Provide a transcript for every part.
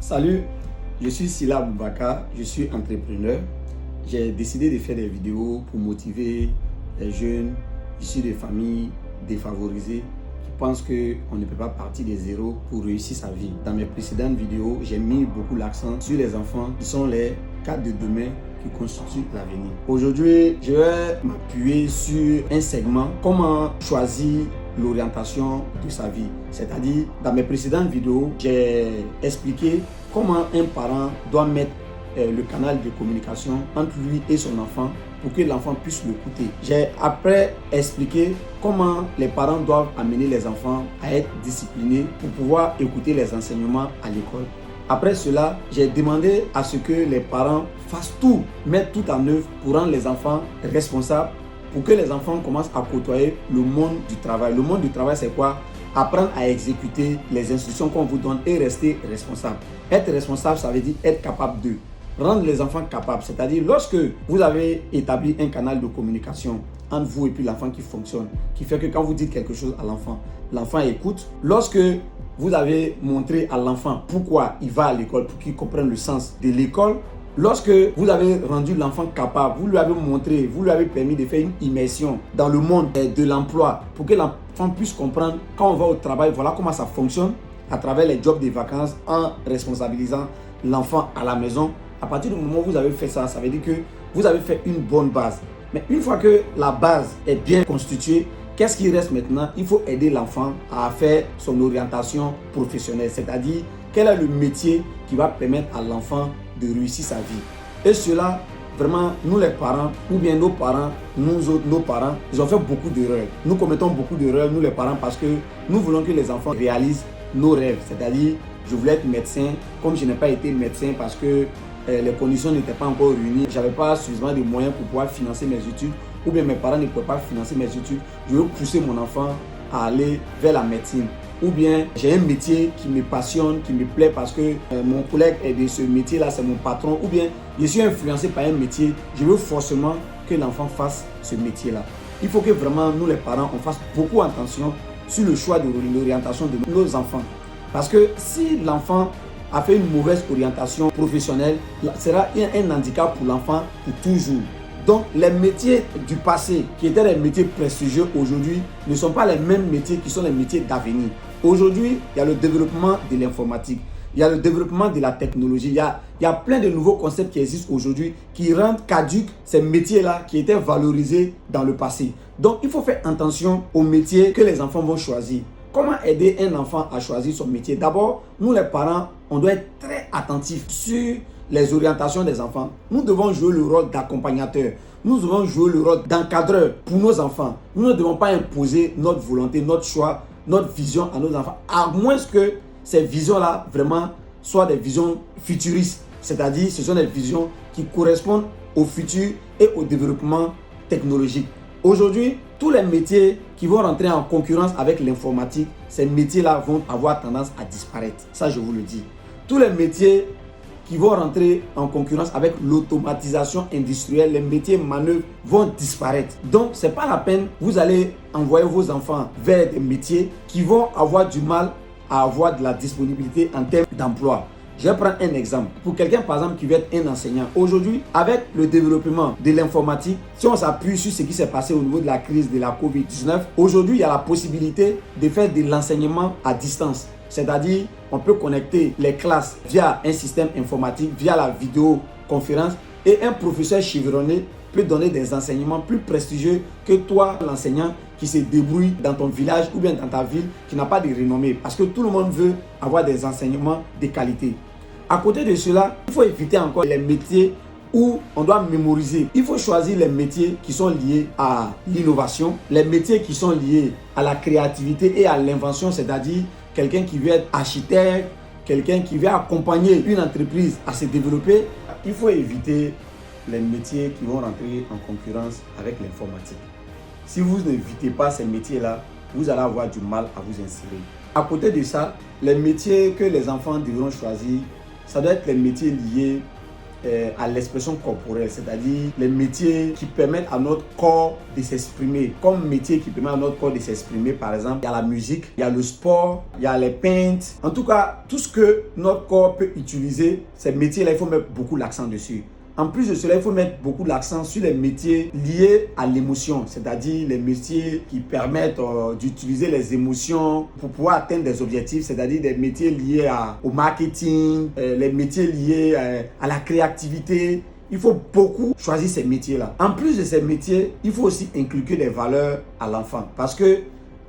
Salut, je suis Sila Boubacar, je suis entrepreneur. J'ai décidé de faire des vidéos pour motiver les jeunes issus de familles défavorisées qui pensent qu'on ne peut pas partir de zéro pour réussir sa vie. Dans mes précédentes vidéos, j'ai mis beaucoup l'accent sur les enfants qui sont les cadres de demain qui constituent l'avenir. Aujourd'hui, je vais m'appuyer sur un segment, comment choisir l'orientation de sa vie. C'est-à-dire, dans mes précédentes vidéos, j'ai expliqué comment un parent doit mettre le canal de communication entre lui et son enfant pour que l'enfant puisse l'écouter. J'ai après expliqué comment les parents doivent amener les enfants à être disciplinés pour pouvoir écouter les enseignements à l'école. Après cela, j'ai demandé à ce que les parents fassent tout, mettent tout en œuvre pour rendre les enfants responsables, pour que les enfants commencent à côtoyer le monde du travail. Le monde du travail, c'est quoi? Apprendre à exécuter les instructions qu'on vous donne et rester responsable. Être responsable, ça veut dire être capable de rendre les enfants capables. C'est-à-dire, lorsque vous avez établi un canal de communication entre vous et puis l'enfant qui fonctionne, qui fait que quand vous dites quelque chose à l'enfant, l'enfant écoute. Lorsque vous avez montré à l'enfant pourquoi il va à l'école, pour qu'il comprenne le sens de l'école, lorsque vous avez rendu l'enfant capable, vous lui avez montré, vous lui avez permis de faire une immersion dans le monde de l'emploi pour que l'enfant puisse comprendre quand on va au travail, voilà comment ça fonctionne à travers les jobs de vacances en responsabilisant l'enfant à la maison. À partir du moment où vous avez fait ça, ça veut dire que vous avez fait une bonne base. Mais une fois que la base est bien constituée, qu'est-ce qui reste maintenant? Il faut aider l'enfant à faire son orientation professionnelle, c'est-à-dire quel est le métier qui va permettre à l'enfant de réussir sa vie. Et cela, vraiment, nous les parents, ou bien nos parents, nos parents, ils ont fait beaucoup d'erreurs. Nous commettons beaucoup d'erreurs, nous les parents, parce que nous voulons que les enfants réalisent nos rêves. C'est-à-dire, je voulais être médecin, comme je n'ai pas été médecin parce que les conditions n'étaient pas encore réunies, je n'avais pas suffisamment de moyens pour pouvoir financer mes études, ou bien mes parents ne pouvaient pas financer mes études, je veux pousser mon enfant à aller vers la médecine. Ou bien j'ai un métier qui me passionne, qui me plaît parce que mon collègue est de ce métier-là, c'est mon patron. Ou bien je suis influencé par un métier, je veux forcément que l'enfant fasse ce métier-là. Il faut que vraiment nous les parents, on fasse beaucoup attention sur le choix de l'orientation de nos enfants. Parce que si l'enfant a fait une mauvaise orientation professionnelle, ce sera un handicap pour l'enfant pour toujours. Donc, les métiers du passé, qui étaient les métiers prestigieux aujourd'hui, ne sont pas les mêmes métiers qui sont les métiers d'avenir. Aujourd'hui, il y a le développement de l'informatique, il y a le développement de la technologie, il y a plein de nouveaux concepts qui existent aujourd'hui qui rendent caduques ces métiers-là qui étaient valorisés dans le passé. Donc, il faut faire attention aux métiers que les enfants vont choisir. Comment aider un enfant à choisir son métier? D'abord, nous les parents, on doit être très attentifs sur les orientations des enfants. Nous devons jouer le rôle d'accompagnateur. Nous devons jouer le rôle d'encadreur pour nos enfants. Nous ne devons pas imposer notre volonté, notre choix, notre vision à nos enfants, à moins que ces visions-là vraiment soient des visions futuristes. C'est-à-dire, ce sont des visions qui correspondent au futur et au développement technologique. Aujourd'hui, tous les métiers qui vont rentrer en concurrence avec l'informatique, ces métiers-là vont avoir tendance à disparaître. Ça, je vous le dis. Tous les métiers qui vont rentrer en concurrence avec l'automatisation industrielle, les métiers manœuvres vont disparaître. Donc, ce n'est pas la peine, vous allez envoyer vos enfants vers des métiers qui vont avoir du mal à avoir de la disponibilité en termes d'emploi. Je vais prendre un exemple. Pour quelqu'un, par exemple, qui veut être un enseignant, aujourd'hui, avec le développement de l'informatique, si on s'appuie sur ce qui s'est passé au niveau de la crise de la COVID-19, aujourd'hui, il y a la possibilité de faire de l'enseignement à distance. C'est-à-dire, on peut connecter les classes via un système informatique, via la vidéoconférence, et un professeur chevronné peut donner des enseignements plus prestigieux que toi, l'enseignant, qui se débrouille dans ton village ou bien dans ta ville, qui n'a pas de renommée. Parce que tout le monde veut avoir des enseignements de qualité. À côté de cela, il faut éviter encore les métiers où on doit mémoriser. Il faut choisir les métiers qui sont liés à l'innovation, les métiers qui sont liés à la créativité et à l'invention, c'est-à-dire quelqu'un qui veut être architecte, quelqu'un qui veut accompagner une entreprise à se développer. Il faut éviter les métiers qui vont rentrer en concurrence avec l'informatique. Si vous n'évitez pas ces métiers-là, vous allez avoir du mal à vous insérer. À côté de ça, les métiers que les enfants devront choisir, ça doit être les métiers liés à l'expression corporelle, c'est-à-dire les métiers qui permettent à notre corps de s'exprimer. Comme métier qui permet à notre corps de s'exprimer, par exemple, il y a la musique, il y a le sport, il y a les peintres. En tout cas, tout ce que notre corps peut utiliser, ces métiers-là, il faut mettre beaucoup l'accent dessus. En plus de cela, il faut mettre beaucoup l'accent sur les métiers liés à l'émotion, c'est-à-dire les métiers qui permettent d'utiliser les émotions pour pouvoir atteindre des objectifs, c'est-à-dire des métiers liés au marketing, les métiers liés à la créativité. Il faut beaucoup choisir ces métiers-là. En plus de ces métiers, il faut aussi inculquer des valeurs à l'enfant parce que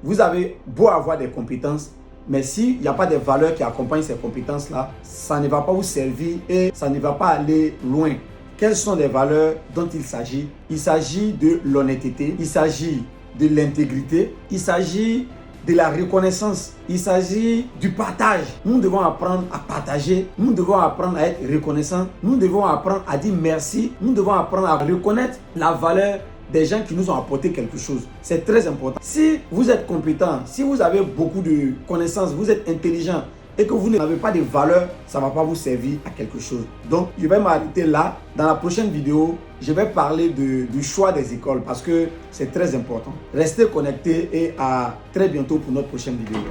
vous avez beau avoir des compétences, mais s'il n'y a pas de valeurs qui accompagnent ces compétences-là, ça ne va pas vous servir et ça ne va pas aller loin. Quelles sont les valeurs dont il s'agit? Il s'agit de l'honnêteté, il s'agit de l'intégrité, il s'agit de la reconnaissance, il s'agit du partage. Nous devons apprendre à partager, nous devons apprendre à être reconnaissants, nous devons apprendre à dire merci, nous devons apprendre à reconnaître la valeur des gens qui nous ont apporté quelque chose. C'est très important. Si vous êtes compétent, si vous avez beaucoup de connaissances, vous êtes intelligent et que vous n'avez pas de valeur, ça ne va pas vous servir à quelque chose. Donc, je vais m'arrêter là. Dans la prochaine vidéo, je vais parler du choix des écoles parce que c'est très important. Restez connectés et à très bientôt pour notre prochaine vidéo.